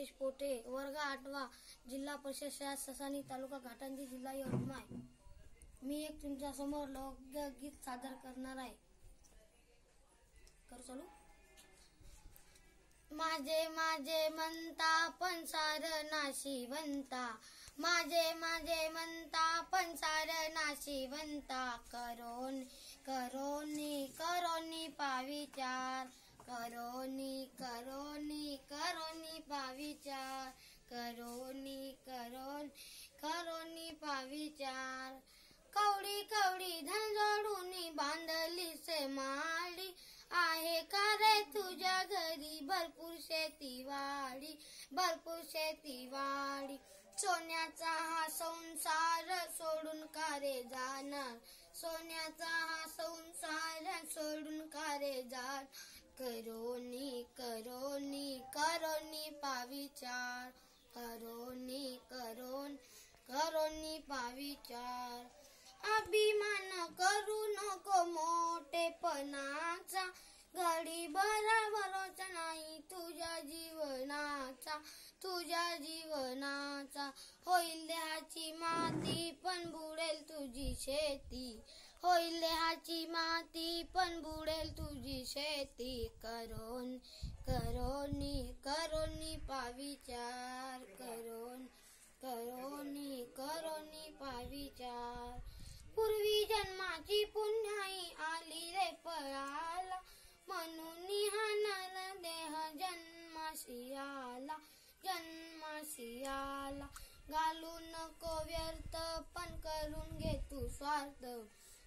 सतीश पोटे, वर्ग 8वा, जिल्हा परिषद शाळा ससानी, तालुका घाटंजी, जिल्हा यवतमाळ. मी एक तुमच्या समोर लोकगीत सादर करणार आहे. करू चालू. माझे माझे म्हणता पण सार नाशिवंता, माझे माझे म्हणता पण सार नाशिवंता, करोनी करोनी करोनी पाविचार, करोनी करोनी करोनी पाविचार, करोनी करोनी करोनी पाविचार. कवडी कवडी धन जोडून बांधली से माळी, आहे का रे तुझ्या घरी भरपूर शेतीवाडी, भरपूर शेतीवाडी. सोन्याचा हा संसार सोडून का रे जाणार, सोन्याचा हा संसार सोडून का रे जाणार, करोनी करोनी करोनी पाविचार, करोनी करोनी करोनी पाविचार. अभिमान करू नको मोठेपणाचा, घडी भराभरोसा नाही तुझ्या जीवनाचा, तुझ्या जीवनाचा. होईल देहाची माती पण बुडेल तुझी शेती, होईल देहाची माती पण बुडेल तुझी शेती, करोनी करोनी करोनी पाविचार, करोनी करोनी करोनी पाविचार. पूर्वी जन्माची पुण्याई आली रे पळाला, म्हणून हा नर देह जन्माशी आला, जन्माशी आला. घालू नको व्यर्थ पण करून घे तू स्वार्थ,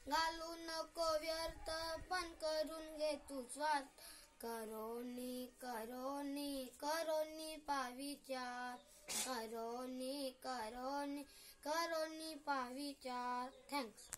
घालू नको व्यर्थ पण करून घे तू स्वार्थ, करोनी करोनी करोनी पाविचार, करोनी करोनी करोनी पाविचार. थँक्स.